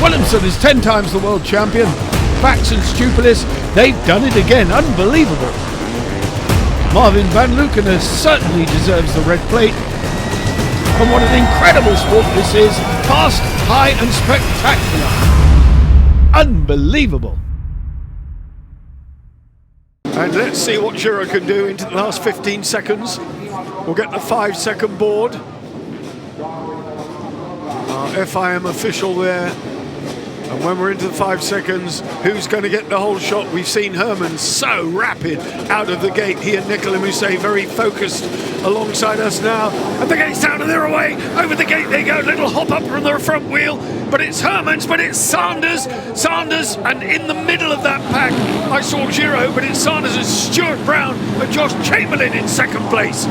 Williamson is 10 times the world champion. Bax and Stupilis, they've done it again. Unbelievable. Marvin van Lukener certainly deserves the red plate. And what an incredible sport this is. Fast, high and spectacular. Unbelievable. And let's see what Giro can do into the last 15 seconds. We'll get the 5-second board. Our FIM official there. And when we're into the 5 seconds, who's going to get the whole shot? We've seen Herman so rapid out of the gate. He and Nicola Mousset very focused alongside us now. And the gate's down and they're away. Over the gate they go. Little hop up from the front wheel. But it's Herman's, but it's Sanders. Sanders, and in the middle of that pack, I saw Giro, but it's Sanders and Stuart Brown and Josh Chamberlain in second place.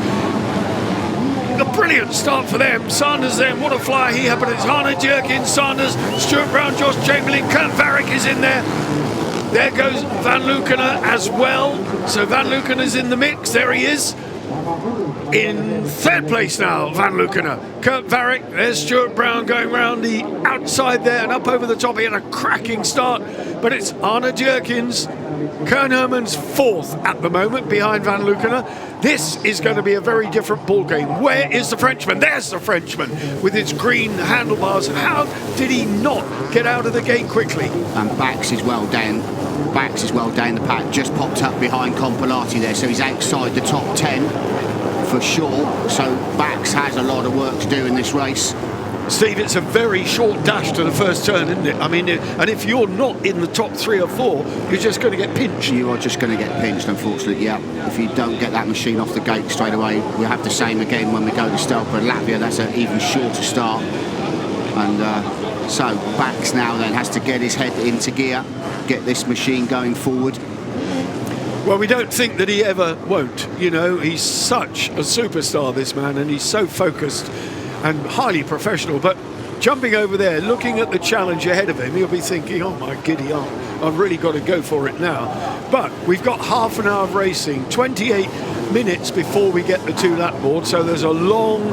A brilliant start for them. Sanders then, what a flyer he had, but it's Arne Jerkins, Sanders, Stuart Brown, Josh Chamberlain, Kurt Varrick is in there. There goes Van Lukener as well. So Van Lukener's in the mix, there he is. In third place now, Van Lukener. Kurt Varrick, there's Stuart Brown going round the outside there and up over the top. He had a cracking start, but it's Arne Jerkins. Koen Herman's fourth at the moment behind Van Lukener. This is going to be a very different ball game. Where is the Frenchman? There's the Frenchman with its green handlebars. How did he not get out of the gate quickly? And Bax is well down. Bax is well down the pack. Just popped up behind Compolati there, so he's outside the top 10 for sure. So Bax has a lot of work to do in this race. Steve, it's a very short dash to the first turn, isn't it? I mean, and if you're not in the top 3 or 4, you're just going to get pinched. You are just going to get pinched, unfortunately, yeah. If you don't get that machine off the gate straight away, we'll have the same again when we go to Stelpa, Latvia. That's an even shorter start. And so Bax now then has to get his head into gear, get this machine going forward. Well, we don't think that he ever won't. You know, he's such a superstar, this man, and he's so focused and highly professional. But jumping over there, looking at the challenge ahead of him, he'll be thinking, oh my giddy aunt, I've really got to go for it now. But we've got half an hour of racing, 28 minutes before we get the 2-lap board, so there's a long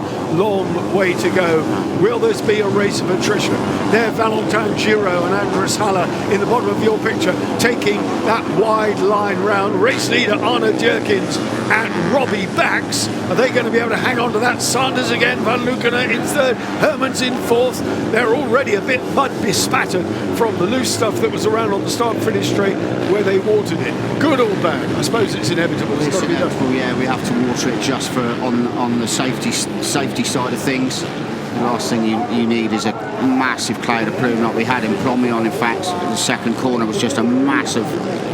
way to go. Will this be a race of attrition? There, Valentin Giro and Andres Haller in the bottom of your picture, taking that wide line round. Race leader Arne Jerkins and Robbie Bax. Are they going to be able to hang on to that? Sanders again, Van Lukener in third, Herman's in fourth. They're already a bit mud bespattered from the loose stuff that was around on the start-finish straight where they watered it. Good or bad? I suppose it's inevitable. It's got to be inevitable, yeah. We have to water it just for on the safety side of things. The last thing you need is a massive cloud of plume like we had in Plomion. In fact, the second corner was just a massive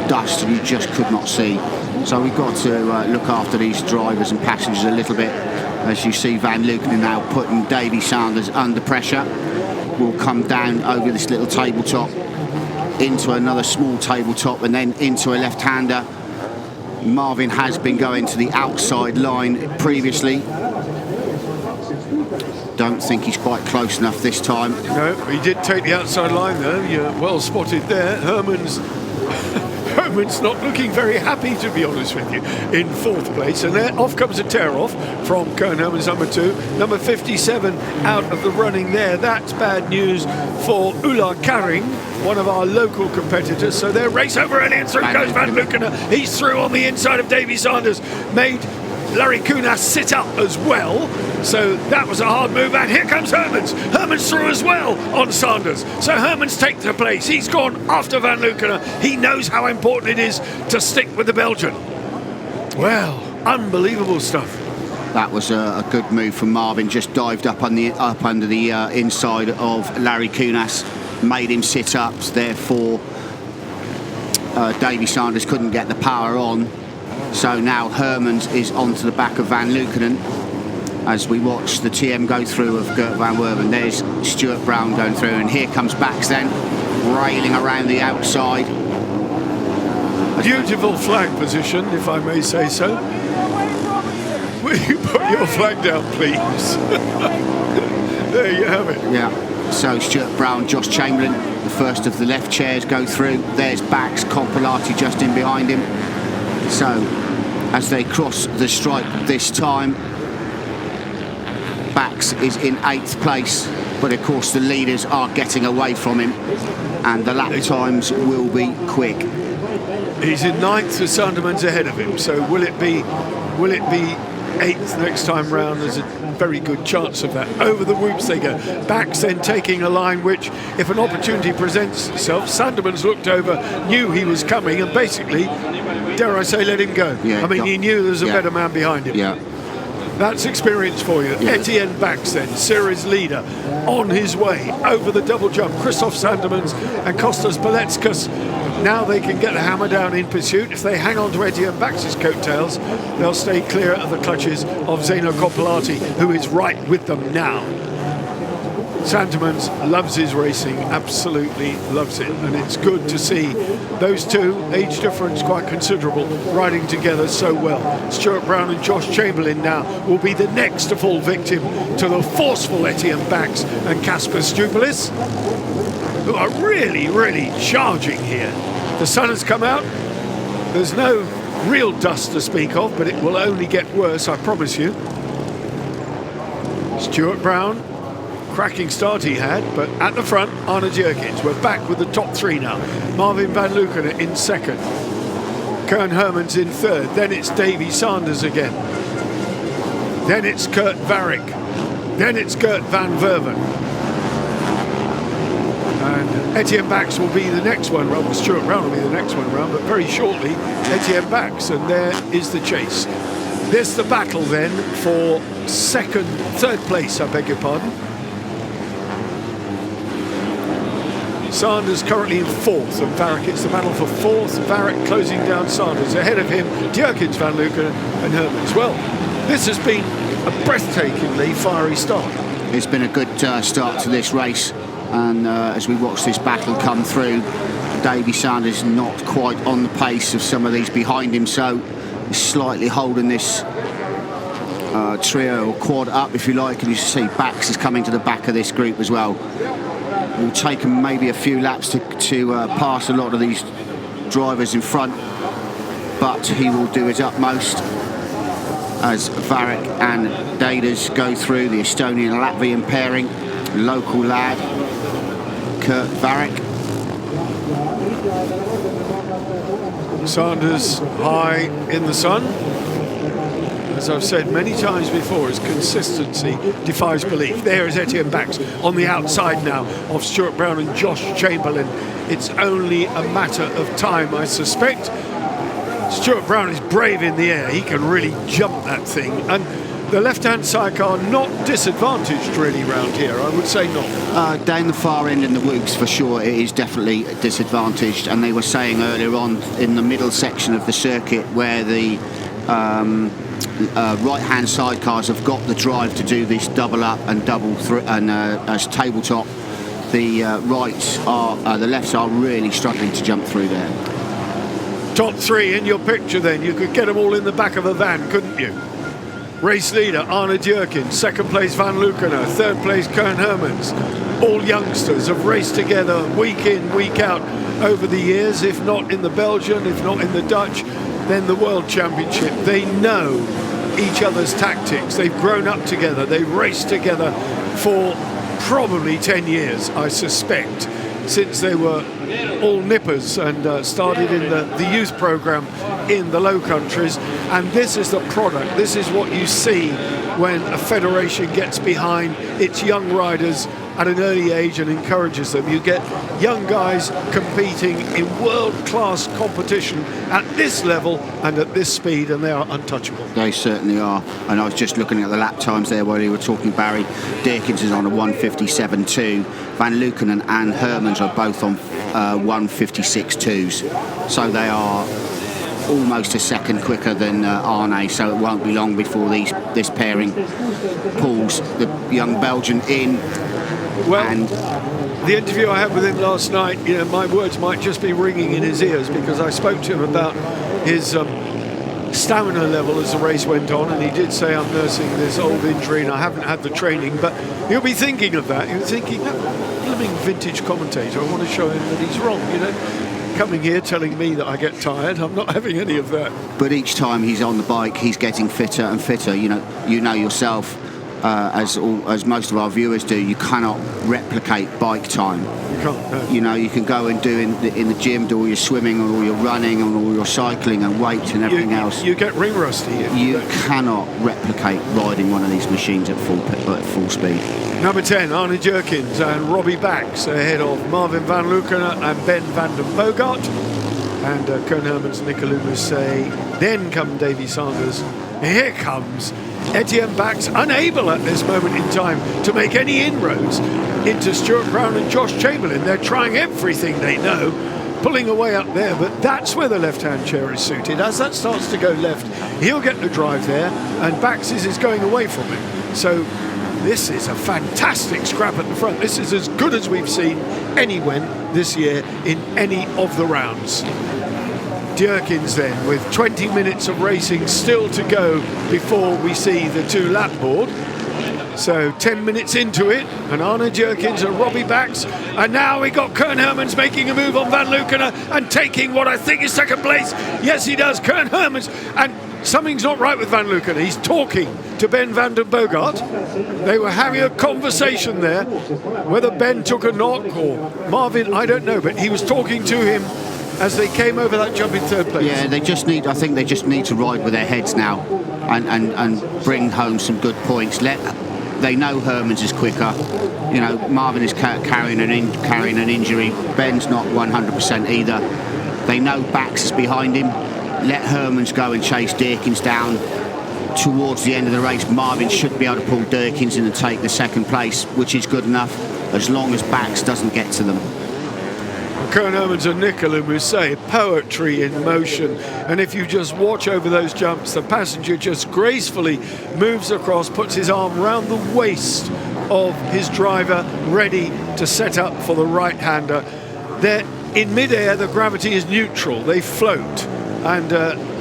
dust you just could not see. So we've got to look after these drivers and passengers a little bit. As you see Van Lukener now putting Davy Sanders under pressure. Will come down over this little tabletop into another small tabletop and then into a left-hander. Marvin has been going to the outside line previously. Don't think he's quite close enough this time. No, he did take the outside line though. You're well spotted there. Herman's not looking very happy, to be honest with you, in fourth place. And there off comes a tear-off from Koen Herman's number 2. Number 57 out of the running there. That's bad news for Ulla Karing, one of our local competitors. So their race over early and through goes Van Lukener. He's through on the inside of Davy Sanders. Made Larry Kunas sit up as well. So that was a hard move, and here comes Hermans. Hermans through as well on Sanders. So Hermans takes the place. He's gone after Van Lukener. He knows how important it is to stick with the Belgian. Well, unbelievable stuff. That was a good move from Marvin. Just dived up under the inside of Larry Kunas, made him sit up. Therefore, Davy Sanders couldn't get the power on. So now Hermans is onto the back of Van Lukener as we watch the TM go through of Gert van Werven. There's Stuart Brown going through, and here comes Bax then, railing around the outside. Beautiful flag position, if I may say so. Will you put your flag down, please? There you have it. Yeah, so Stuart Brown, Josh Chamberlain, the first of the left chairs go through. There's Bax, Compolati just in behind him. So, as they cross the stripe this time, Bax is in 8th place, but of course the leaders are getting away from him, and the lap times will be quick. He's in 9th, the Sandeman's ahead of him, so will it be 8th next time round? There's a very good chance of that. Over the whoops they go. Bax then taking a line which, if an opportunity presents itself, Sandeman's looked over, knew he was coming, and basically, dare I say, let him go. Yeah, I mean, he knew there was a better man behind him. Yeah. That's experience for you. Yeah. Etienne Bax then, series leader, on his way over the double jump. Christoph Sandemans and Kostas Beletskas. Now they can get the hammer down in pursuit. If they hang on to Etienne Bax's coattails, they'll stay clear of the clutches of Zeno Coppolarti, who is right with them now. Sandemans loves his racing, absolutely loves it, and it's good to see those two, age difference quite considerable, riding together so well. Stuart Brown and Josh Chamberlain now will be the next to fall victim to the forceful Etienne Bax and Kasper Stupelis, who are really, really charging here. The sun has come out. There's no real dust to speak of, but it will only get worse, I promise you. Stuart Brown, cracking start he had, but at the front, Arne Jurkins. We're back with the top 3 now. Marvin van Leeuwen in 2nd. Kern Hermans in 3rd. Then it's Davy Sanders again. Then it's Kurt Varick. Then it's Gert van Verven. And Etienne Bax will be the next one round. Well, Stuart Brown will be the next one round, but very shortly, Etienne Bax, and there is the chase. There's the battle then for 3rd place, I beg your pardon. Sanders currently in 4th, and Varick, it's the battle for 4th. Varick closing down Sanders. Ahead of him, Jurkins, Van Leeuwen and Hermans. Well, this has been a breathtakingly fiery start. It's been a good start to this race, and as we watch this battle come through, Davy Sanders not quite on the pace of some of these behind him, so he's slightly holding this trio or quad up, if you like, and you see Bax is coming to the back of this group as well. It will take him maybe a few laps to pass a lot of these drivers in front, but he will do his utmost as Varick and Daders go through the Estonian-Latvian pairing. Local lad, Kurt Varick. Sanders high in the sun. As I've said many times before, his consistency defies belief. There is Etienne Bax on the outside now of Stuart Brown and Josh Chamberlain. It's only a matter of time, I suspect. Stuart Brown is brave in the air. He can really jump that thing. And the left-hand sidecar not disadvantaged really round here, I would say not. Down the far end in the whoops, for sure, it is definitely disadvantaged. And they were saying earlier on in the middle section of the circuit where the right-hand sidecars have got the drive to do this double up and double through and as tabletop. The the lefts are really struggling to jump through there. Top 3 in your picture then. You could get them all in the back of a van, couldn't you? Race leader Arne Jurkins, 2nd place Van Leeuwen, 3rd place Kern Hermans. All youngsters have raced together week in, week out over the years, if not in the Belgian, if not in the Dutch, then the World Championship. They know each other's tactics. They've grown up together. They've raced together for probably 10 years, I suspect, since they were all nippers and started in the youth program in the Low Countries. And this is the product. This is what you see when a federation gets behind its young riders at an early age and encourages them. You get young guys competing in world-class competition at this level and at this speed, and they are untouchable. They certainly are. And I was just looking at the lap times there while you were talking, Barry. Derkins is on a 1:57.2. Van Leeuwen and Anne Hermans are both on 1:56.2s. So they are almost a second quicker than Arne, so it won't be long before this pairing pulls the young Belgian in. Well, and the interview I had with him last night, you know, my words might just be ringing in his ears, because I spoke to him about his stamina level as the race went on, and he did say, I'm nursing this old injury and I haven't had the training, but he'll be thinking of that. He'll be thinking, that living vintage commentator, I want to show him that he's wrong, you know. Coming here telling me that I get tired, I'm not having any of that. But each time he's on the bike, he's getting fitter and fitter. You know yourself, as most of our viewers do, you cannot replicate bike time. You can't, no. You know, you can go and do in the gym, do all your swimming and all your running and all your cycling and weights and everything else. You get ring rusty. You cannot replicate riding one of these machines at full speed. Number 10, Arne Jerkins and Robbie Bax ahead of Marvin van Lukenen and Ben van den Bogart. And Koen Hermans, Nicolas Musset. Then come Davy Sanders. Here comes Etienne Bax, unable at this moment in time to make any inroads into Stuart Brown and Josh Chamberlain. They're trying everything they know, pulling away up there, but that's where the left-hand chair is suited. As that starts to go left, he'll get the drive there, and Bax is going away from him. So this is a fantastic scrap at the front. This is as good as we've seen anywhere this year in any of the rounds. Jerkins then, with 20 minutes of racing still to go before we see the 2-lap board. So 10 minutes into it, and Arne Jerkins and Robbie Bax, and now we got Koen Hermans making a move on Van Lukenen and taking what I think is second place. Yes, he does, Koen Hermans, and something's not right with Van Lukenen. He's talking to Ben van den Bogart. They were having a conversation there. Whether Ben took a knock or Marvin, I don't know, but he was talking to him as they came over that jump in third place. Yeah, I think they just need to ride with their heads now and bring home some good points. They know Hermans is quicker. You know, Marvin is carrying an injury. Ben's not 100% either. They know Bax is behind him. Let Hermans go and chase Dirkins down. Towards the end of the race, Marvin should be able to pull Dirkins in and take the second place, which is good enough, as long as Bax doesn't get to them. Koen Hermans and Nicolas Musset, poetry in motion. And if you just watch over those jumps, the passenger just gracefully moves across, puts his arm round the waist of his driver, ready to set up for the right-hander. They're in mid-air, the gravity is neutral, they float. And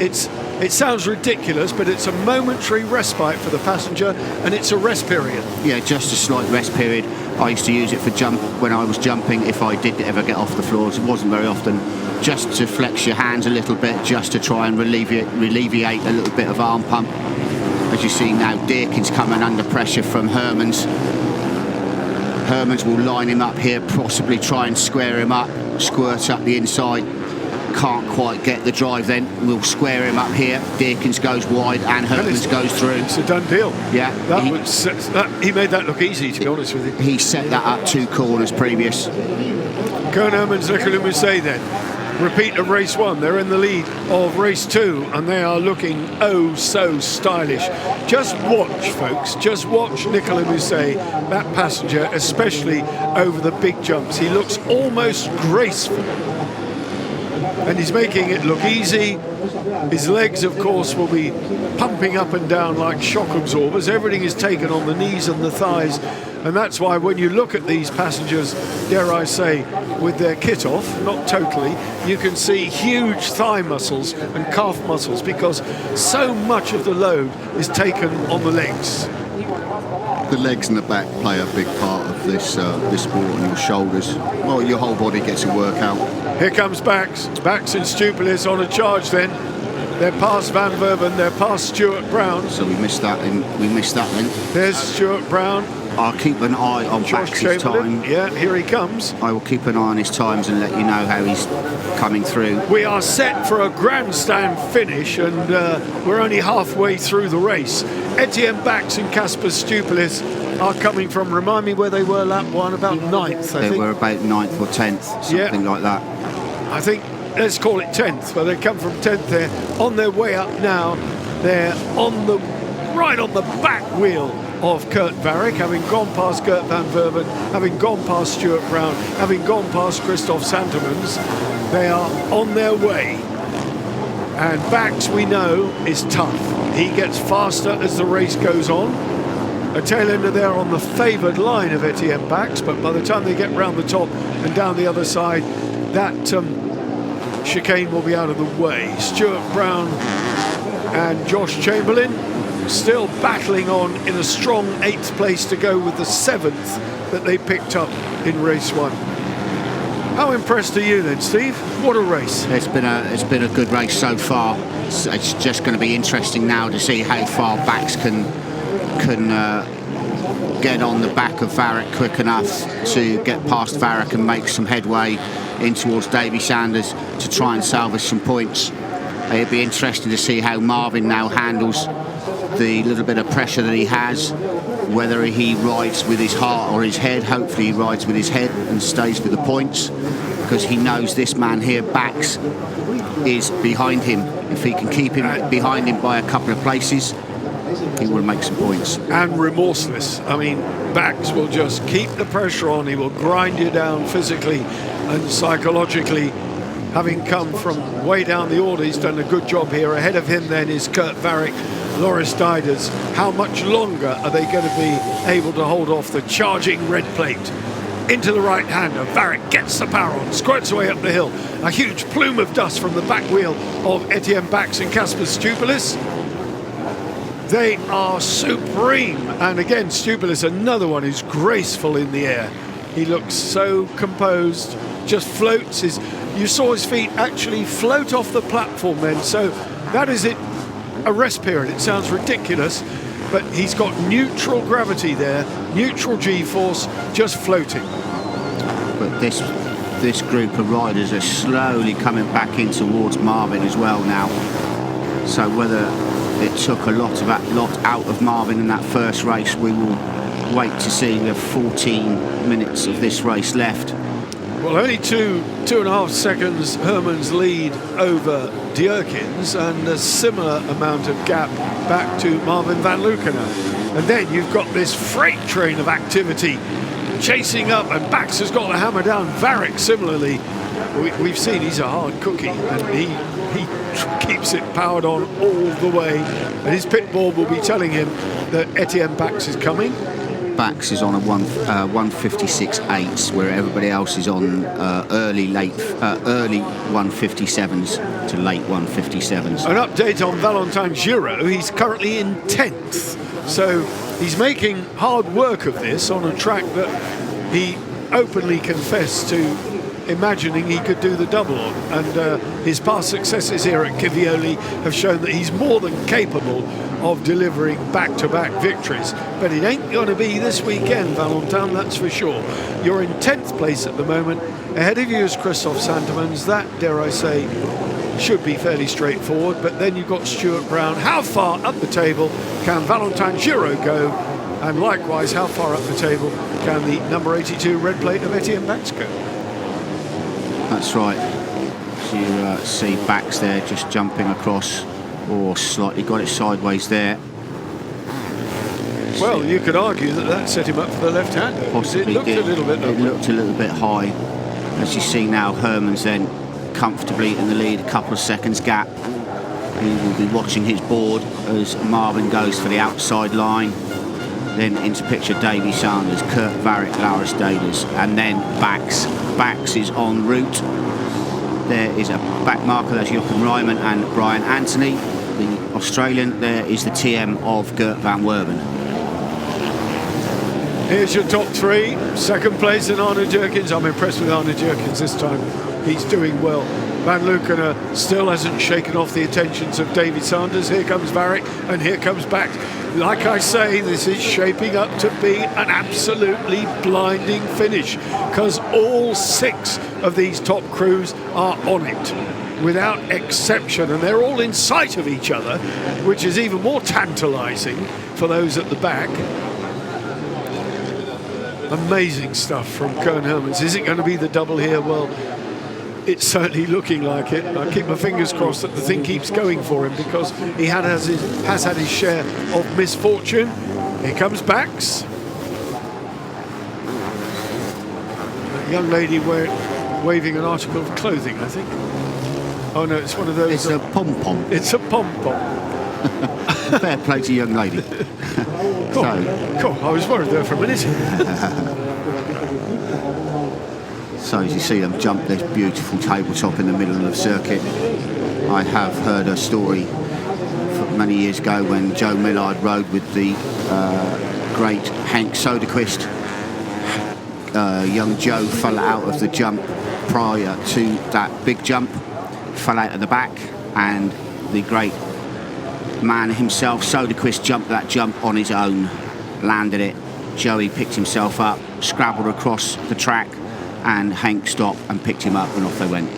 it sounds ridiculous, but it's a momentary respite for the passenger, and it's a rest period. Yeah, just a slight rest period. I used to use it for when I was jumping, if I did ever get off the floors. It wasn't very often. Just to flex your hands a little bit, just to try and alleviate a little bit of arm pump. As you see now, Dirkins coming under pressure from Hermans. Hermans will line him up here, possibly try and square him up, squirt up the inside. Can't quite get the drive then. We'll square him up here. Dirkins goes wide and Hermans goes through. It's a done deal. Yeah. He made that look easy, to be honest with you. He set that up 2 corners previous. Koen Hermans, Nicolas Musset then. Repeat of race 1. They're in the lead of race 2 and they are looking oh so stylish. Just watch, folks. Just watch Nicolas Musset, that passenger, especially over the big jumps. He looks almost graceful. And he's making it look easy. His legs, of course, will be pumping up and down like shock absorbers. Everything is taken on the knees and the thighs. And that's why when you look at these passengers, dare I say, with their kit off, not totally, you can see huge thigh muscles and calf muscles because so much of the load is taken on the legs. The legs and the back play a big part of this sport, and your shoulders. Well, your whole body gets a workout. Here comes Bax. Bax and Stupilis on a charge then. They're past Van Verven, they're past Stuart Brown. So we missed that then. There's Stuart Brown. I'll keep an eye on Bax's time. Yeah, here he comes. I will keep an eye on his times and let you know how he's coming through. We are set for a grandstand finish, and we're only halfway through the race. Etienne Bax and Casper Stupilis are coming from, remind me where they were lap 1, about 9th, I think. They were about 9th or 10th, something like that. I think, let's call it 10th, but they come from 10th there. On their way up now, they're right on the back wheel of Kurt Varrick, having gone past Gert van Verven, having gone past Stuart Brown, having gone past Christoph Santermans. They are on their way. And Bax, we know, is tough. He gets faster as the race goes on. A tail ender there on the favoured line of Etienne Bax, but by the time they get round the top and down the other side, that chicane will be out of the way. Stuart Brown and Josh Chamberlain still battling on in a strong 8th place to go with the 7th that they picked up in race 1. How impressed are you then, Steve? What a race. It's been a good race so far. It's just going to be interesting now to see how far Bax can get on the back of Varick quick enough to get past Varick and make some headway in towards Davy Sanders to try and salvage some points. It'd be interesting to see how Marvin now handles the little bit of pressure that he has, whether he rides with his heart or his head. Hopefully he rides with his head and stays with the points, because he knows this man here, Bax, is behind him. If he can keep him behind him by a couple of places, he will make some points. And remorseless. I mean, Bax will just keep the pressure on. He will grind you down physically and psychologically. Having come from way down the order, he's done a good job here. Ahead of him then is Kurt Varick, Loris Diders. How much longer are they going to be able to hold off the charging red plate? Into the right hander, Varick gets the power on, squirts away up the hill. A huge plume of dust from the back wheel of Etienne Bax and Kasper Stupilis. They are supreme. And again, Stupilis, another one who's graceful in the air. He looks so composed, just floats. You saw his feet actually float off the platform then, so that is it, a rest period. It sounds ridiculous, but he's got neutral gravity there, neutral G-force, just floating. But this group of riders are slowly coming back in towards Marvin as well now. So whether it took a lot out of Marvin in that first race, we will wait to see. We have 14 minutes of this race left. Well, only two and a half seconds Hermans lead over Dierkens, and a similar amount of gap back to Marvin van Lukenen. And then you've got this freight train of activity chasing up, and Bax has got to hammer down Varick similarly. We've seen he's a hard cookie, and he keeps it powered on all the way. And his pit board will be telling him that Etienne Bax is coming. Bax is on a 156.8, where everybody else is on early 157s to late 157s. An update on Valentin Giraud. He's currently in 10th. So he's making hard work of this on a track that he openly confessed to imagining he could do the double on. And his past successes here at Kivioli have shown that he's more than capable of delivering back-to-back victories. But it ain't going to be this weekend, Valentin, that's for sure. You're in 10th place at the moment. Ahead of you is Christoph Sandermans. That, dare I say, should be fairly straightforward. But then you've got Stuart Brown. How far up the table can Valentin Giraud go? And likewise, how far up the table can the number 82 red plate of Etienne Bax go? That's right. You see Bax there just jumping across, or slightly got it sideways there. Well, you could argue that set him up for the left-hander. Possibly it looked a little bit. It looked a little bit high. As you see now, Hermans then comfortably in the lead, a couple of seconds gap. He will be watching his board as Marvin goes for the outside line. Then into picture Davy Sanders, Kurt Varick, Loris Diders, and then Bax. Bax is en route. There is a back marker, there's Jochen Ryman and Brian Anthony. The Australian, there is the TM of Gert van Werven. Here's your top three. Second place in Arne Dierkens. I'm impressed with Arne Dierkens this time. He's doing well. Van Lukenen still hasn't shaken off the attentions of David Sanders. Here comes Varick, and here comes Bax. Like I say, this is shaping up to be an absolutely blinding finish, because all 6 of these top crews are on it, without exception, and they're all in sight of each other, which is even more tantalising for those at the back. Amazing stuff from Koen Hermans. Is it going to be the double here? Well, it's certainly looking like it. I keep my fingers crossed that the thing keeps going for him, because he has had his share of misfortune. Here comes Bax. A young lady waving an article of clothing, I think. Oh no, it's one of those. It's a pom-pom. It's a pom-pom. Fair play to young lady. Cool. I was worried there for a minute. So as you see them jump this beautiful tabletop in the middle of the circuit. I have heard a story many years ago when Joe Millard rode with the great Henk Soderquist. Young Joe fell out of the jump prior to that big jump, fell out of the back, and the great man himself, Soderquist, jumped that jump on his own, landed it, Joey picked himself up, scrabbled across the track, and Hank stopped and picked him up, and off they went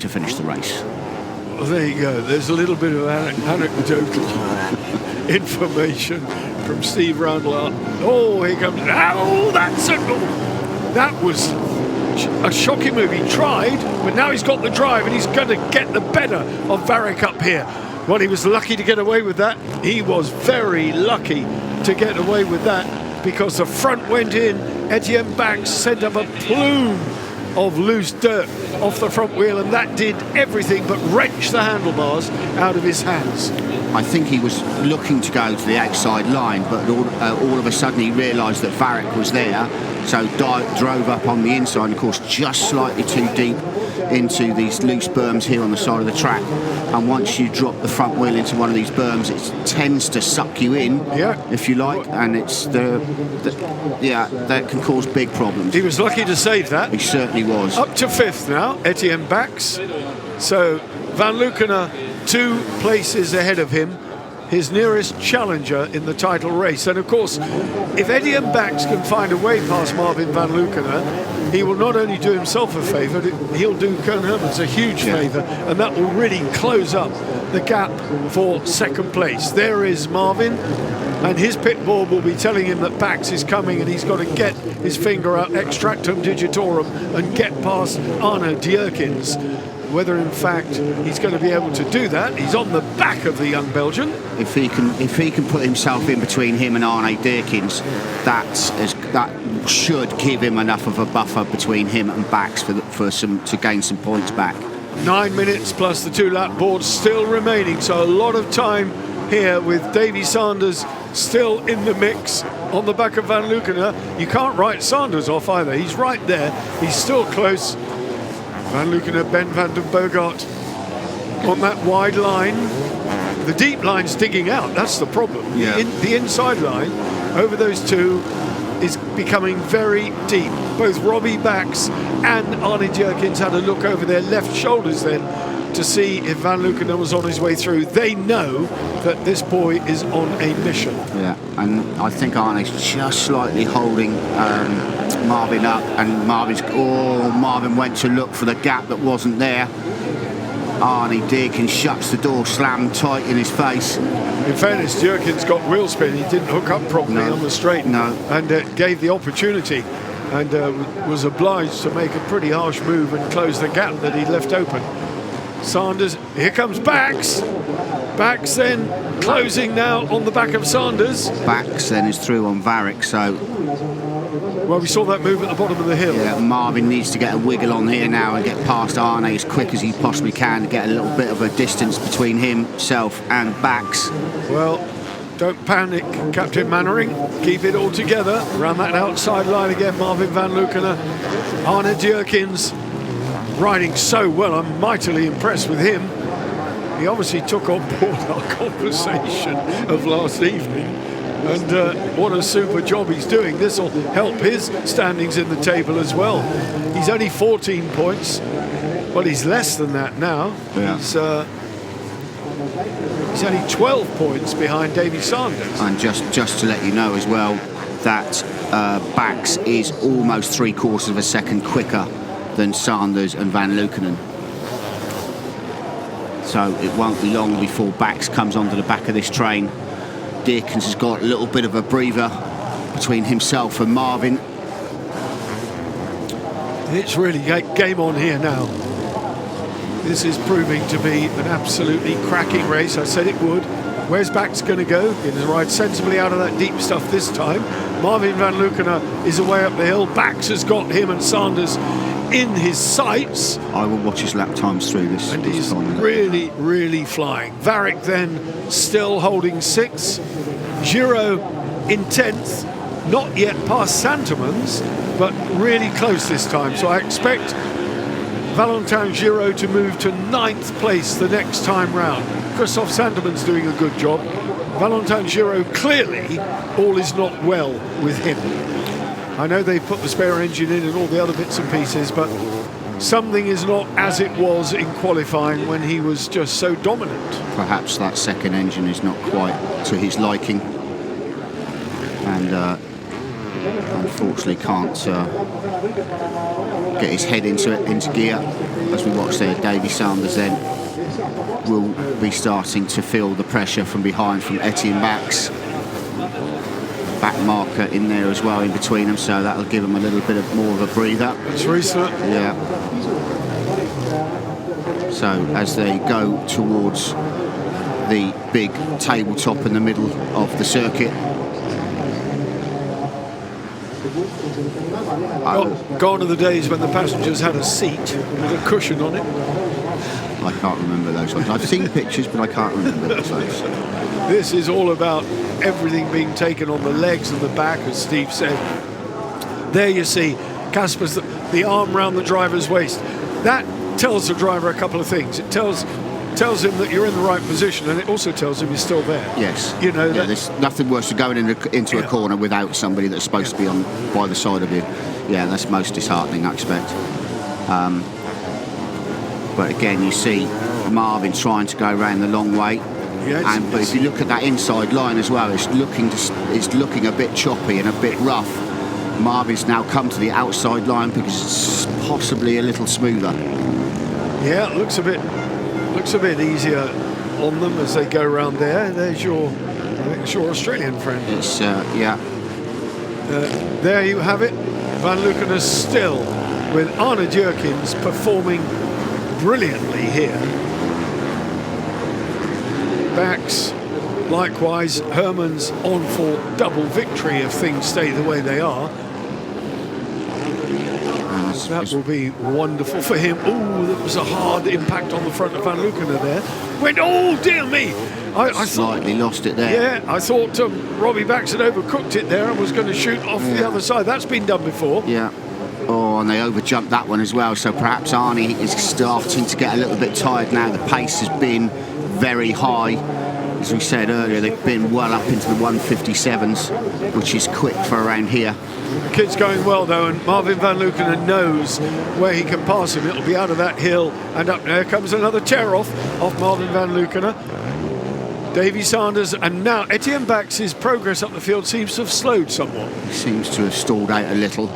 to finish the race. Well, there you go. There's a little bit of anecdotal information from Steve Randall. Oh, here comes. Oh, that's a. Oh, that was a shocking move. He tried, but now he's got the drive, and he's going to get the better of Varick up here. Well, he was lucky to get away with that. He was very lucky to get away with that, because the front went in. Etienne Banks sent up a plume of loose dirt off the front wheel, and that did everything but wrench the handlebars out of his hands. I think he was looking to go to the outside line, but all of a sudden he realised that Varick was there, so drove up on the inside, and of course just slightly too deep into these loose berms here on the side of the track. And once you drop the front wheel into one of these berms, it tends to suck you in, if you like, and it's that can cause big problems. He was lucky to save that. He certainly was. Up to 5th now, Etienne Banks. So Van Lukener 2 places ahead of him, his nearest challenger in the title race. And of course, if Etienne Banks can find a way past Marvin Van Lukener, he will not only do himself a favour, he'll do Koen Hermans a huge favour, and that will really close up the gap for second place. There is Marvin, and his pit board will be telling him that Bax is coming, and he's got to get his finger out, extractum digitorum, and get past Arno Dierkens. Whether in fact he's going to be able to do that, he's on the back of the young Belgian. If he can put himself in between him and Arne Dierkens, that should give him enough of a buffer between him and Bax to gain some points back. 9 minutes plus the 2-lap board still remaining, so a lot of time here with Davy Sanders still in the mix on the back of Van Lukener. You can't write Sanders off either. He's right there. He's still close. Van Lukener, Ben van den Bogart on that wide line. The deep line's digging out. That's the problem. Yeah. The inside line over those two is becoming very deep. Both Robbie Bax and Arne Dierkens had a look over their left shoulders then to see if Van Lukener was on his way through. They know that this boy is on a mission. Yeah, and I think Arne's just slightly holding Marvin up, and Marvin went to look for the gap that wasn't there. Arne Dierkens shuts the door, slammed tight in his face. In fairness, Dierkens got wheel spin. He didn't hook up properly on the straight, and gave the opportunity, and was obliged to make a pretty harsh move and close the gap that he left open. Sanders, here comes Bax. Bax then closing now on the back of Sanders. Bax then is through on Varick, so... Well, we saw that move at the bottom of the hill. Yeah, Marvin needs to get a wiggle on here now and get past Arne as quick as he possibly can to get a little bit of a distance between himself and Bax. Well, don't panic, Captain Mannering. Keep it all together. Around that outside line again, Marvin Van Lukener. Arne Dierkens riding so well. I'm mightily impressed with him. He obviously took on board our conversation of last evening, and what a super job he's doing. This will help his standings in the table as well. He's only 14 points. Well, he's less than that now. Yeah. He's only 12 points behind Davy Sanders. And just to let you know as well that Bax is almost 3/4 of a second quicker than Sanders and Van Lukener. So it won't be long before Bax comes onto the back of this train. Dierkens has got a little bit of a breather between himself and Marvin. It's really game on here now. This is proving to be an absolutely cracking race. I said it would. Where's Bax going to go? He's going to ride sensibly out of that deep stuff this time. Marvin Van Lukener is away up the hill. Bax has got him and Sanders in his sights. I will watch his lap times through this. And he's really, really flying. Varick then still holding 6th. Giro in 10th. Not yet past Santemans, but really close this time. So I expect Valentin Giro to move to 9th place the next time round. Christophe Santemans doing a good job. Valentin Giro, clearly all is not well with him. I know they've put the spare engine in and all the other bits and pieces, but something is not as it was in qualifying when he was just so dominant. Perhaps that second engine is not quite to his liking. And unfortunately can't get his head into gear. As we watch there, Davy Sanders then will be starting to feel the pressure from behind from Etienne Bax. Back marker in there as well in between them, so that'll give him a little bit more of a breather. It's recent. Yeah. So as they go towards the big tabletop in the middle of the circuit, Gone are the days when the passengers had a seat with a cushion on it. I can't remember those ones. I've seen pictures, but I can't remember those ones. This is all about everything being taken on the legs and the back, as Steve said. There you see Casper's the arm round the driver's waist. That tells the driver a couple of things. It tells him that you're in the right position, and it also tells him he's still there. Yes. You know, there's nothing worse than going into a corner without somebody that's supposed to be on by the side of you. Yeah, that's most disheartening, I expect. But again, you see Marvin trying to go around the long way. Yes, but if you look at that inside line as well, it's looking a bit choppy and a bit rough. Marvin's now come to the outside line because it's possibly a little smoother. Yeah, it looks a bit easier on them as they go around there. There's your Australian friend. It's yeah. There you have it. Van Lukener still with Arne Djerkins performing brilliantly here. Bax, likewise, Hermans on for double victory if things stay the way they are. That will be wonderful for him. Oh, that was a hard impact on the front of Van Lukener there. Went, oh dear me! I slightly lost it there. Yeah, I thought Robbie Bax had overcooked it there and was going to shoot off the other side. That's been done before. Yeah. Oh, and they overjumped that one as well. So perhaps Arne is starting to get a little bit tired now. The pace has been very high. As we said earlier, they've been well up into the 157s, which is quick for around here. The kid's going well though, and Marvin Van Lukener knows where he can pass him. It'll be out of that hill, and up there comes another tear off Marvin Van Lukener. Davy Sanders, and now Etienne Bax's progress up the field seems to have slowed somewhat. He seems to have stalled out a little,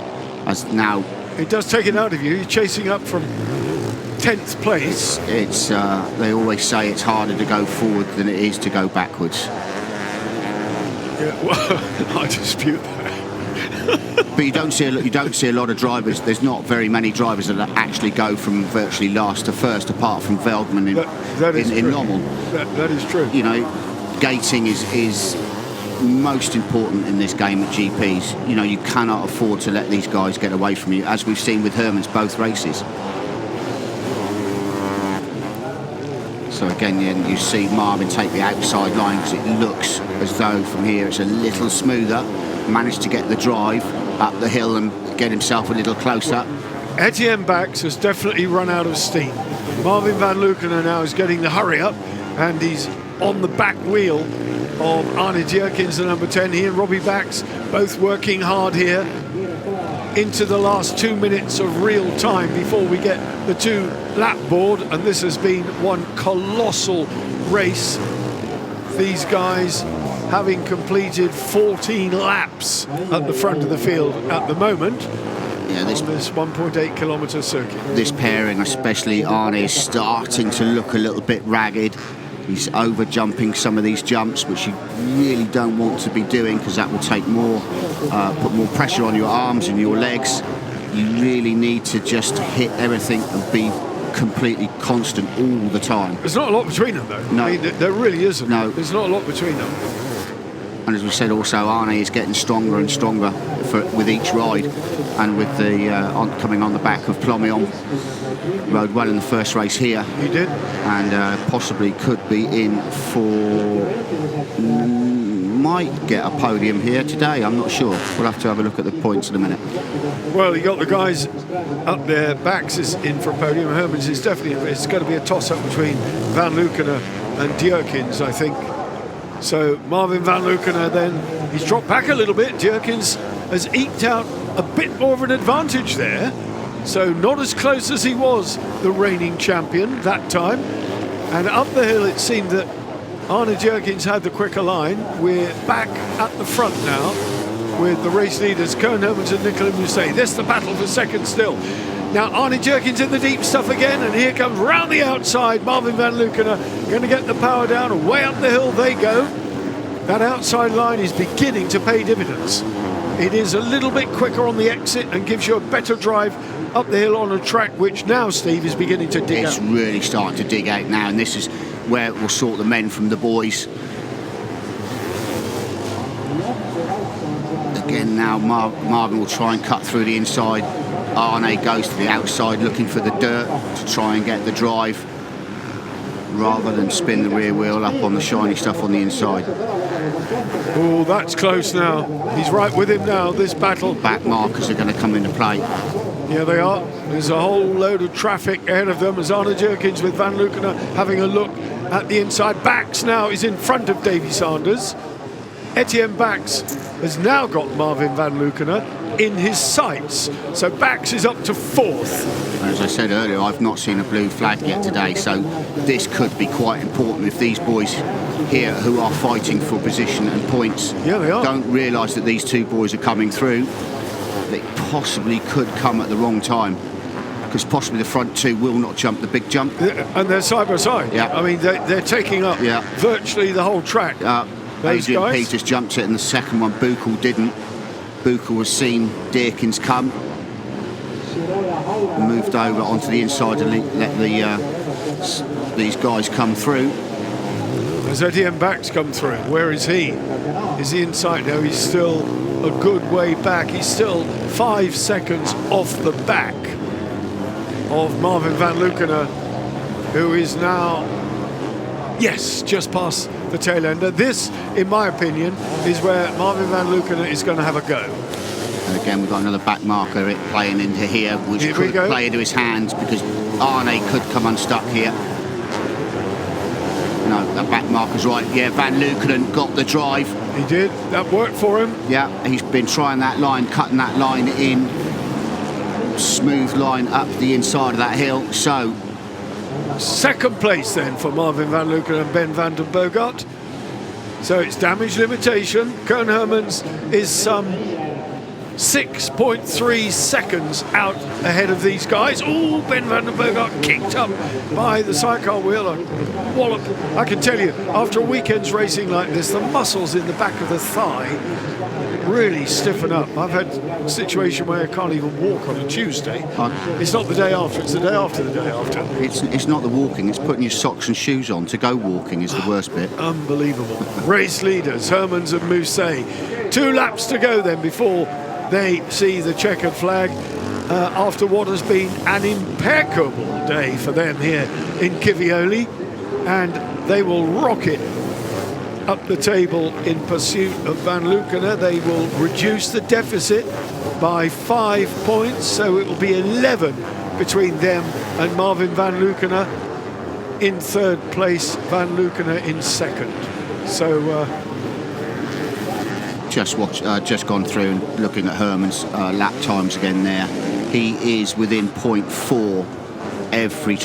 as now... It does take it out of you. You're chasing up from 10th place. It's they always say it's harder to go forward than it is to go backwards. Yeah, well, I dispute that. But you don't see a lot of drivers. There's not very many drivers that actually go from virtually last to first, apart from Veldman in normal. That is true. You know, gating is most important in this game at GPs. You know, you cannot afford to let these guys get away from you, as we've seen with Hermans both races. So again, you see Marvin take the outside line because it looks as though from here it's a little smoother. Managed to get the drive up the hill and get himself a little closer. Etienne Bax has definitely run out of steam. Marvin Van Lukener now is getting the hurry up, and he's on the back wheel of Arne Djerkins, the number 10. He and Robbie Bax both working hard here into the last 2 minutes of real time before we get the 2 lap board, and this has been one colossal race. These guys having completed 14 laps at the front of the field at the moment. Yeah, this 1.8 kilometre circuit. This pairing, especially Arne, is starting to look a little bit ragged. He's over jumping some of these jumps, which you really don't want to be doing, because that will take more, put more pressure on your arms and your legs. You really need to just hit everything and be completely constant all the time. There's not a lot between them though. No. I mean, there really isn't. No. There's not a lot between them. And as we said also, Arne is getting stronger and stronger with each ride, and with the coming on the back of Plomion. Rode well in the first race here. He did. And possibly could be in for... might get a podium here today, I'm not sure. We'll have to have a look at the points in a minute. Well, you got the guys up there. Bax is in for a podium. Hermans is definitely in. It's going to be a toss-up between Van Lukener and Djerkins, I think. So Marvin Van Lukener then, he's dropped back a little bit. Djerkins has eked out a bit more of an advantage there. So not as close as he was the reigning champion that time. And up the hill it seemed that Arne Djerkins had the quicker line. We're back at the front now. with the race leaders, Koen Hermans and Nicolas Mousset. This the battle for second still. Now Arne Jerkins in the deep stuff again, and here comes round the outside Marvin van Lukenen, going to get the power down, and way up the hill they go. That outside line is beginning to pay dividends. It is a little bit quicker on the exit and gives you a better drive up the hill on a track which now, Steve, is beginning to dig out. It's really starting to dig out now, and this is where it will sort the men from the boys. Again now Marvin will try and cut through the inside. Arne goes to the outside looking for the dirt to try and get the drive rather than spin the rear wheel up on the shiny stuff on the inside. Oh, that's close now. He's right with him now, this battle. Back markers are going to come into play. Yeah, they are. There's a whole load of traffic ahead of them as Arne Jerkins with Van Lukenen having a look at the inside. Bax now is in front of Davy Sanders. Etienne Bax has now got Marvin van Lukenen in his sights. So Bax is up to fourth. As I said earlier, I've not seen a blue flag yet today, so this could be quite important if these boys here who are fighting for position and points don't realise that these two boys are coming through. They possibly could come at the wrong time, because possibly the front two will not jump the big jump. And they're side by side. Yeah. I mean, they're taking up virtually the whole track. Adrian Peters jumped it, and the second one, Buchel didn't. Buchel has seen Deerkins come, moved over onto the inside to let these guys come through. Has Etienne Bax come through? Where is he? Is he inside? No, he's still a good way back. He's still 5 seconds off the back of Marvin van Lukenen, who is now, just past the tail ender. This, in my opinion, is where Marvin van Lukenen is going to have a go. And again, we've got another back marker playing into here, which could play into his hands, because Arne could come unstuck here. No, that back marker's right. Yeah, Van Lukenen got the drive. He did. That worked for him. Yeah, he's been trying that line, cutting that line in. Smooth line up the inside of that hill. So, second place then for Marvin van Lukenen and Ben van den Bogart. So it's damage limitation. Koen Hermans is some 6.3 seconds out ahead of these guys. Oh, Ben van den Bogart kicked up by the sidecar wheel. A wallop. I can tell you, after a weekend's racing like this, the muscles in the back of the thigh really stiffen up. I've had a situation where I can't even walk on a Tuesday. It's not the day after, it's the day after the day after. It's not the walking, it's putting your socks and shoes on to go walking is the worst bit. Unbelievable. Race leaders, Hermans and Mousset. 2 laps to go then before they see the checkered flag after what has been an impeccable day for them here in Kivioli, and they will rocket up the table in pursuit of Van Lukenen. They will reduce the deficit by 5 points, so it will be 11 between them and Marvin van Lukenen in third place, Van Lukenen in second. So just gone through and looking at Herman's lap times again there. He is within 0.4 every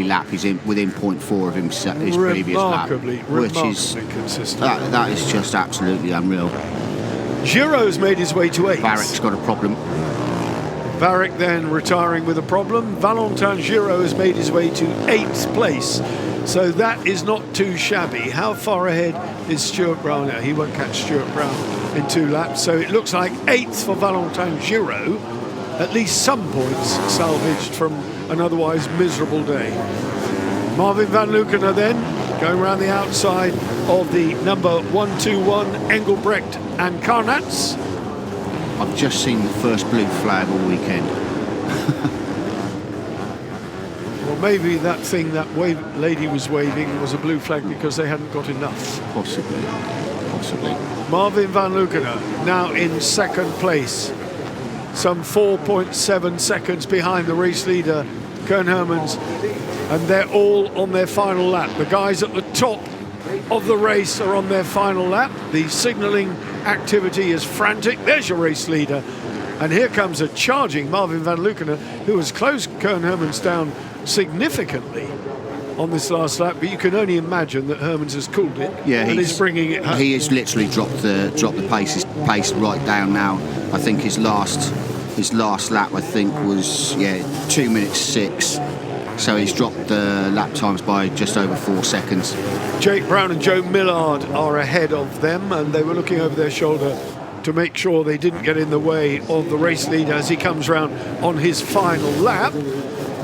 lap. He's within 0.4 of his previous lap, which is consistent. That is just absolutely unreal. Giro's made his way to 8th. Barrick's got a problem. Barrick then retiring with a problem. Valentin Giro has made his way to 8th place. So that is not too shabby. How far ahead is Stuart Brown now? He won't catch Stuart Brown in 2 laps. So it looks like 8th for Valentin Giro. At least some points salvaged from an otherwise miserable day. Marvin van Lukenen then going around the outside of the number 121 Engelbrecht and Karnats. I've just seen the first blue flag all weekend. Well, maybe that thing that lady was waving was a blue flag because they hadn't got enough. Possibly. Marvin van Lukenen now in second place. Some 4.7 seconds behind the race leader, Koen Hermans, and they're all on their final lap. The guys at the top of the race are on their final lap. The signalling activity is frantic. There's your race leader. And here comes a charging Marvin van Lukenen, who has closed Koen Hermans down significantly on this last lap, but you can only imagine that Hermans has cooled it and is bringing it home. He has literally dropped the pace right down now. I think his last lap, I think, was 2 minutes 6. So he's dropped the lap times by just over 4 seconds. Jake Brown and Joe Millard are ahead of them, and they were looking over their shoulder to make sure they didn't get in the way of the race leader as he comes round on his final lap.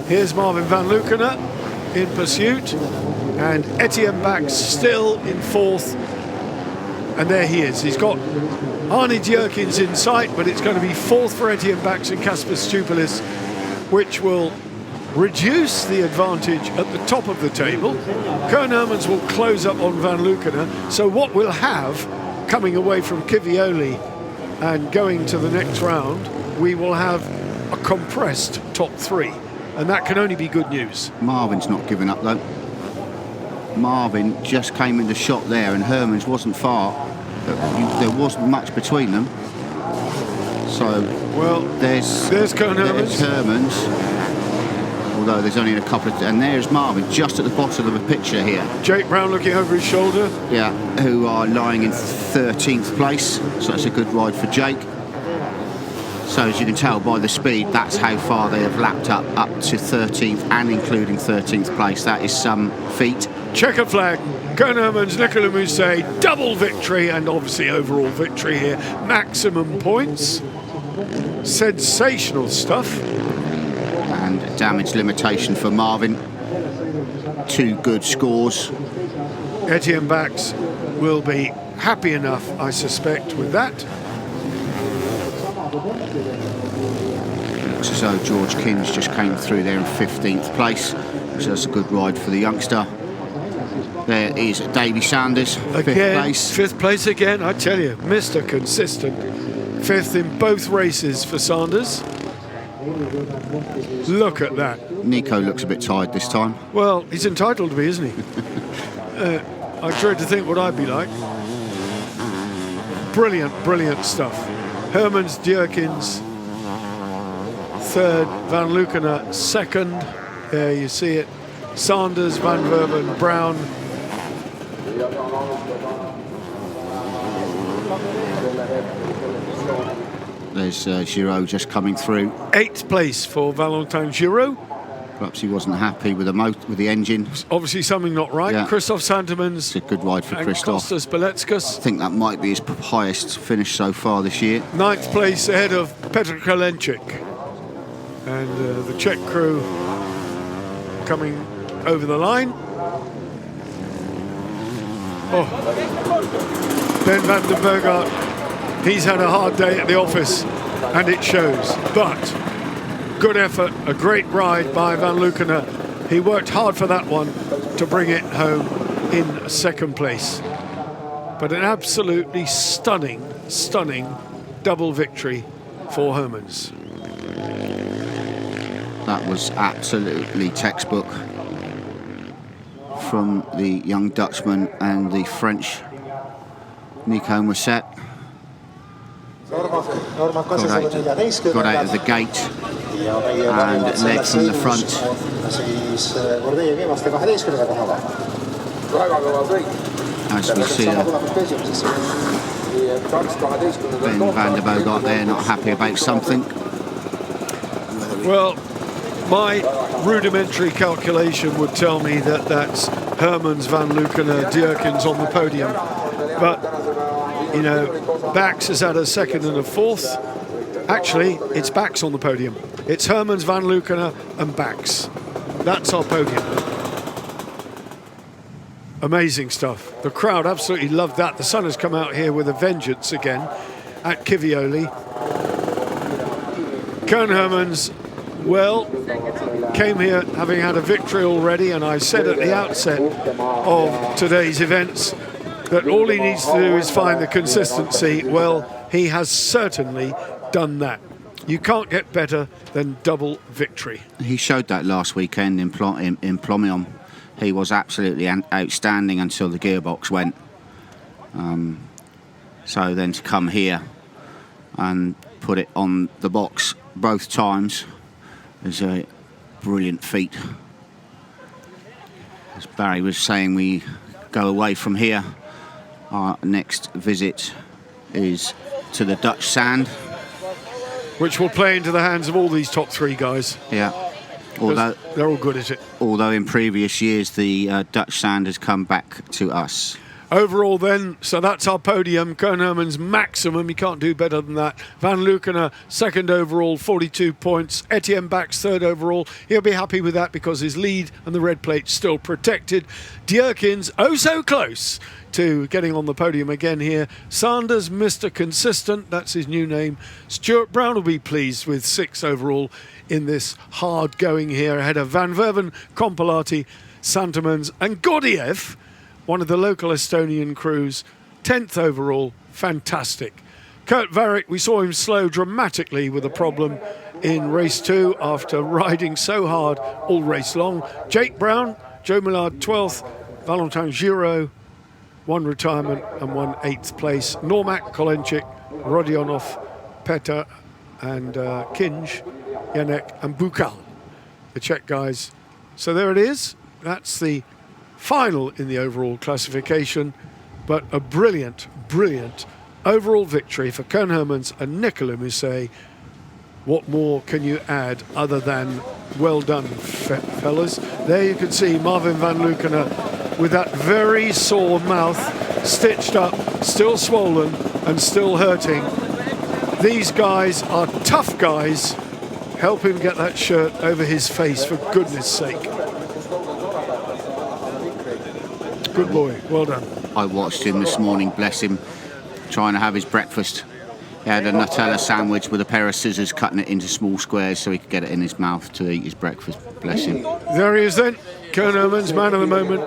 Here's Marvin van Lukener in pursuit, and Etienne Bax still in 4th. And there he is. He's got Arne Djerkins in sight, but it's going to be 4th for Etienne Bax and Casper Stupelis, which will reduce the advantage at the top of the table. Koen Hermans will close up on van Lukener. So what we'll have coming away from Kivioli and going to the next round, we will have a compressed top 3. And that can only be good news. Marvin's not giving up though. Marvin just came into shot there, and Hermans wasn't far. There wasn't much between them. So there's Koen Hermans. There's Hermans. Although there's only a couple of... And there's Marvin just at the bottom of the picture here. Jake Brown looking over his shoulder. Yeah, who are lying in 13th place. So that's a good ride for Jake. So as you can tell by the speed, that's how far they have lapped up to 13th and including 13th place. That is some feat. Checker flag, Koen Hermans, Nicolas Mousset, double victory, and obviously overall victory here. Maximum points. Sensational stuff. And damage limitation for Marvin. 2 good scores. Etienne Bax will be happy enough, I suspect, with that. Looks as though George Kins just came through there in 15th place. So that's a good ride for the youngster. There is Davy Sanders, 5th place. 5th place again, I tell you, Mr. Consistent. 5th in both races for Sanders. Look at that. Nico looks a bit tired this time. Well, he's entitled to be, isn't he? I dread to think what I'd be like. Brilliant, brilliant stuff. Hermans, Djerkins, 3rd, Van Lukener 2nd. There you see it. Sanders, Van Verven, Brown. There's Giraud just coming through. 8th place for Valentin Giraud. Perhaps he wasn't happy with the engine. Obviously something not right. Yeah. Christoph Sandermans. It's a good ride for and Christoph. Kostas Beletskas. I think that might be his highest finish so far this year. 9th place ahead of Petr Kalenčík. And the Czech crew coming over the line. Oh, Ben van den Bergart. He's had a hard day at the office, and it shows. But good effort, a great ride by Van Lukener. He worked hard for that one to bring it home in 2nd place. But an absolutely stunning, stunning double victory for Hermans. That was absolutely textbook from the young Dutchman and the French Nico Mousset. Got out of the gate and led from the front. As we see Ben van der Bogart there not happy about something. Well, my rudimentary calculation would tell me that that's Hermans, Van Lukener, Djerkins on the podium. But, you know, Bax has had a 2nd and a 4th. Actually, it's Bax on the podium. It's Hermans, Van Lukener and Bax. That's our podium. Amazing stuff. The crowd absolutely loved that. The sun has come out here with a vengeance again at Kivioli. Koen Hermans, well, came here having had a victory already, and I said at the outset of today's events that all he needs to do is find the consistency. Well, he has certainly done that. You can't get better than double victory. He showed that last weekend in Plomion. He was absolutely outstanding until the gearbox went. So then to come here and put it on the box both times is a brilliant feat. As Barry was saying, we go away from here. Our next visit is to the Dutch sand. Which will play into the hands of all these top 3 guys. Yeah. Although they're all good at it. Although in previous years the Dutch sand has come back to us. Overall then, so that's our podium. Koen Hermans maximum, you can't do better than that. Van Lukenen second overall, 42 points. Etienne Bax third overall. He'll be happy with that because his lead and the red plate's still protected. Dierkins, oh so close to getting on the podium again here. Sanders, Mr. Consistent, that's his new name. Stuart Brown will be pleased with 6 overall in this hard going here ahead of Van Verven, Kompolati, Santemans and Gordiev, one of the local Estonian crews, 10th overall, fantastic. Kurt Varick, we saw him slow dramatically with a problem in race 2 after riding so hard all race long. Jake Brown, Joe Millard 12th, Valentin Giraud, 1 retirement and 1 8th place. Normak, Kolenchik, Rodionov, Petter and Kinj, Janek and Bukal, the Czech guys. So there it is. That's the final in the overall classification, but a brilliant, brilliant overall victory for Koen Hermans and Nicolas Musset. What more can you add other than well done, fellas? There you can see Marvin van Lukenen with that very sore mouth, stitched up, still swollen and still hurting. These guys are tough guys. Help him get that shirt over his face, for goodness sake. Good boy, well done. I watched him this morning, bless him, trying to have his breakfast. He had a Nutella sandwich with a pair of scissors, cutting it into small squares so he could get it in his mouth to eat his breakfast. Bless him. There he is then, Koen Hermans, man of the moment,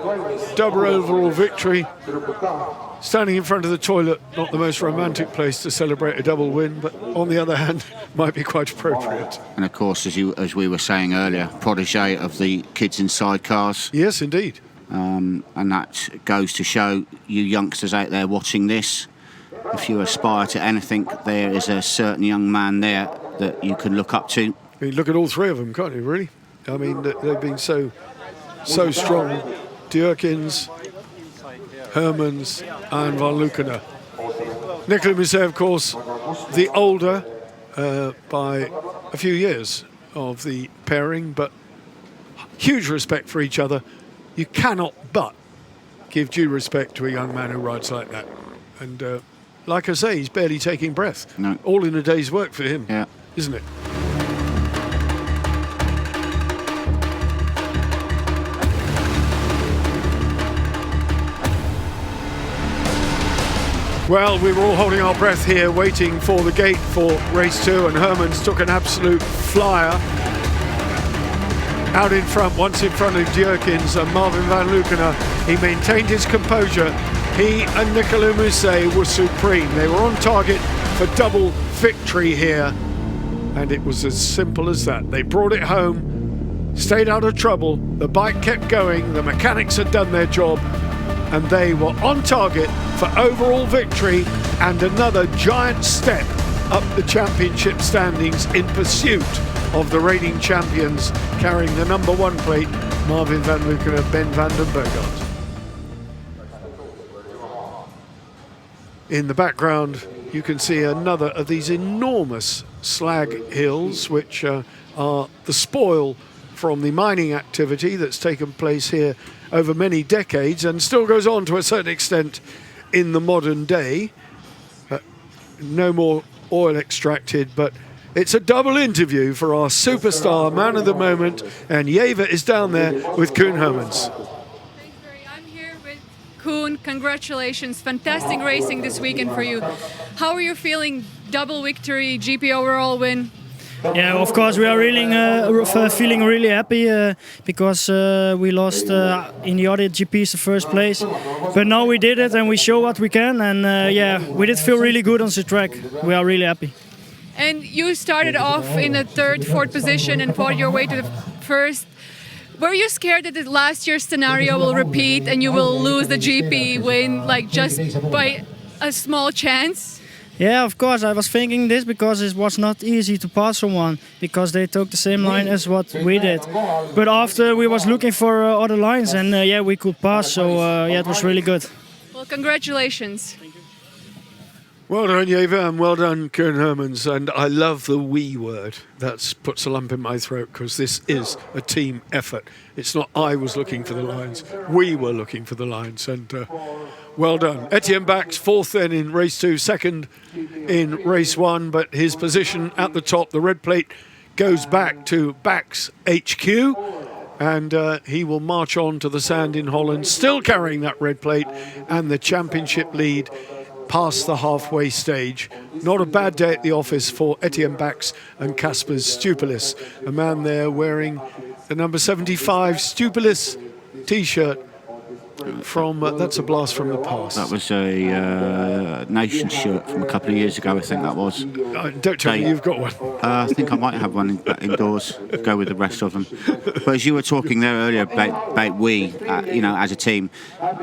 double overall victory. Standing in front of the toilet, not the most romantic place to celebrate a double win, but on the other hand, might be quite appropriate. And of course, as we were saying earlier, protege of the kids in sidecars. Yes, indeed. And that goes to show you youngsters out there watching this, if you aspire to anything, there is a certain young man there that you can look up to. I mean, look at all 3 of them, can't you, really? I mean, they've been so strong. Dierkins, Hermans and Van Lukenen. Nicolas Musset, of course, the older by a few years of the pairing, but huge respect for each other. You cannot but give due respect to a young man who rides like that. And like I say, he's barely taking breath. No. All in a day's work for him, yeah, isn't it? Well, we were all holding our breath here, waiting for the gate for race 2, and Hermans took an absolute flyer out in front, once in front of Dierkins and Marvin van Lukenen. He maintained his composure. He and Nicolas Musset were supreme. They were on target for double victory here, and it was as simple as that. They brought it home, stayed out of trouble, the bike kept going, the mechanics had done their job, and they were on target for overall victory and another giant step up the championship standings in pursuit of the reigning champions carrying the number 1 plate, Marvin van Lukenen, Ben van den Bogart. In the background, you can see another of these enormous slag hills, which are the spoil from the mining activity that's taken place here over many decades and still goes on to a certain extent in the modern day. No more oil extracted, but it's a double interview for our superstar man of the moment, and Jeva is down there with Koen Hermans. Thanks, Barry. I'm here with Koen. Congratulations, fantastic racing this weekend for you. How are you feeling? Double victory, GP overall win. Yeah, of course we are really feeling really happy because we lost in the other GPs the first place, but now we did it and we show what we can, and yeah, we did feel really good on the track. We are really happy. And you started off in the 3rd, 4th position and fought your way to the 1st. Were you scared that the last year's scenario will repeat and you will lose the GP win, like just by a small chance? Yeah, of course. I was thinking this because it was not easy to pass someone because they took the same line as what we did. But after we was looking for other lines and yeah, we could pass. So yeah, it was really good. Well, congratulations. Well done, Jeva, and well done, Koen Hermans. And I love the "we" word. That puts a lump in my throat because this is a team effort. It's not I was looking for the lines. We were looking for the lines. And well done. Etienne Bax, 4th then in race 2, 2nd in race 1. But his position at the top, the red plate, goes back to Bax HQ. And he will march on to the sand in Holland, still carrying that red plate and the championship lead past the halfway stage. Not a bad day at the office for Etienne Bax and Kasper Stupelis. A man there wearing the number 75 Stupelis t-shirt from, that's a blast from the past. That was a Nations shirt from a couple of years ago, I think that was. Don't tell me you've got one. I think I might have one indoors, go with the rest of them. But as you were talking there earlier about we, you know, as a team,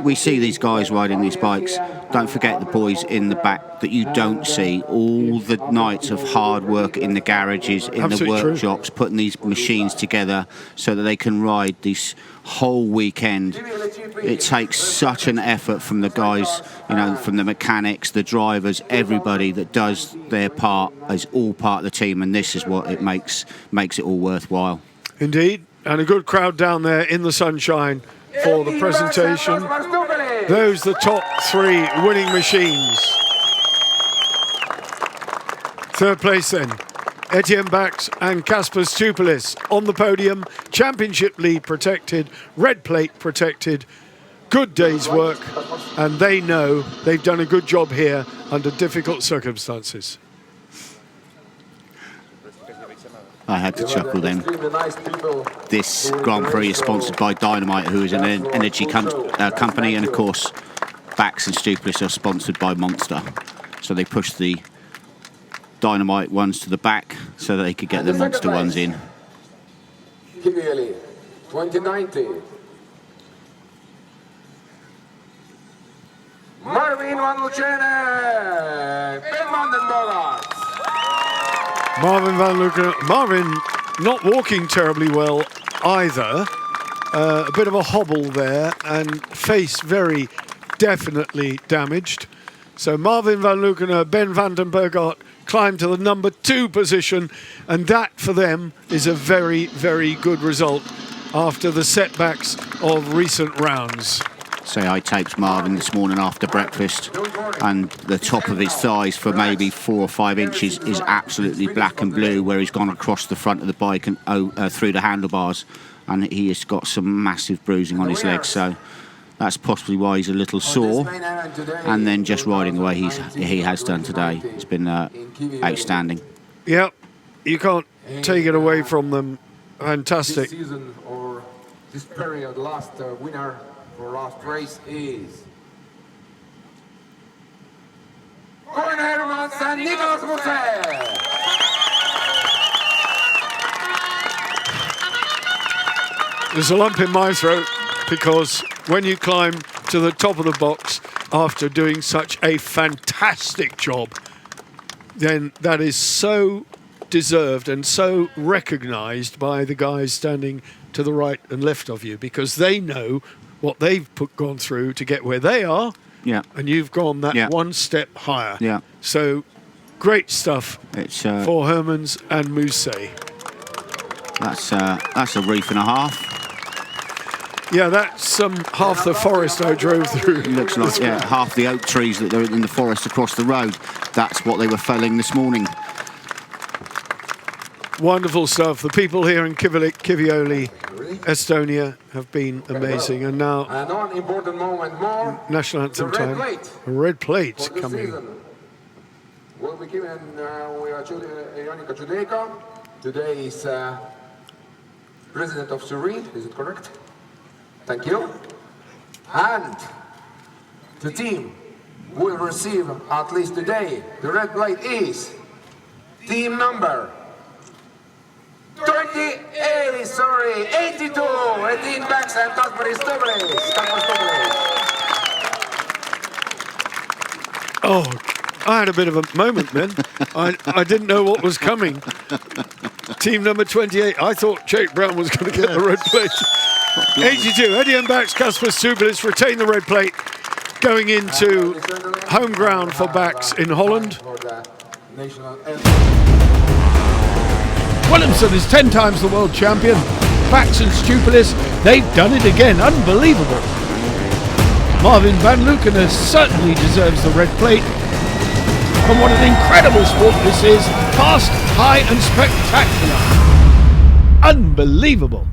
we see these guys riding these bikes. Don't forget the boys in the back that you don't see. All the nights of hard work in the garages, in Absolutely the workshops, putting these machines together so that they can ride this whole weekend. It takes such an effort from the guys, you know, from the mechanics, the drivers, everybody that does their part is all part of the team, and this is what it makes it all worthwhile. Indeed, and a good crowd down there in the sunshine for the presentation. Those the top 3 winning machines. 3rd place then, Etienne Bax and Kasper Stupelis on the podium. Championship lead protected, red plate protected. Good day's work, and they know they've done a good job here under difficult circumstances. I had to chuckle then. This Grand Prix is sponsored by Dynamite, who is an energy company, and of course Bax and Stupelis are sponsored by Monster. So they pushed the Dynamite ones to the back so that they could get the Monster ones in. Kivioli, 2019. Marvin van Lucene, Ben Vandenborg. Marvin van Lucen. Marvin not walking terribly well either. A bit of a hobble there, and face very definitely damaged. So Marvin van Lucen, Ben Vandenberg climbed to the number 2 position, and that for them is a very, very good result after the setbacks of recent rounds. So I taped Marvin this morning after breakfast, and the top of his thighs for maybe 4 or 5 inches is absolutely black and blue, where he's gone across the front of the bike and through the handlebars, and he has got some massive bruising on his legs. So that's possibly why he's a little sore. And then just riding the way he has done today, it's been outstanding. Yep, you can't take it away from them. Fantastic. This season or this period, last winner for last race is Koen Hermans and Nicolas Mousset. There's a lump in my throat because when you climb to the top of the box after doing such a fantastic job, then that is so deserved and so recognised by the guys standing to the right and left of you, because they know what they've gone through to get where they are. Yeah. And you've gone that 1 step higher. Yeah. So great stuff It's for Hermans and Mousset. that's a reef and a half. Yeah, that's half the forest I drove through. It looks like half the oak trees that are in the forest across the road. That's what they were felling this morning. Wonderful stuff. The people here in Kivioli, Estonia, have been amazing. And now, And one important moment more. national anthem The red time. plate A red plate for the coming. season will be given with Ionika Judeka. Today is president of jury. Is it correct? Thank you. And the team will receive, at least today, the red plate is team number 82, Etienne Bax and Kasper Stupelis. Oh, I had a bit of a moment then. I didn't know what was coming. Team number 28. I thought Jake Brown was going to get the red plate. 82. Eddie and Bax, Kasper Stublis retain the red plate, going into home ground for Bax in Holland. Williamson is 10 times the world champion. Bax and Stupilis, they've done it again. Unbelievable. Marvin Van Lukenes certainly deserves the red plate. And what an incredible sport this is. Fast, high and spectacular. Unbelievable.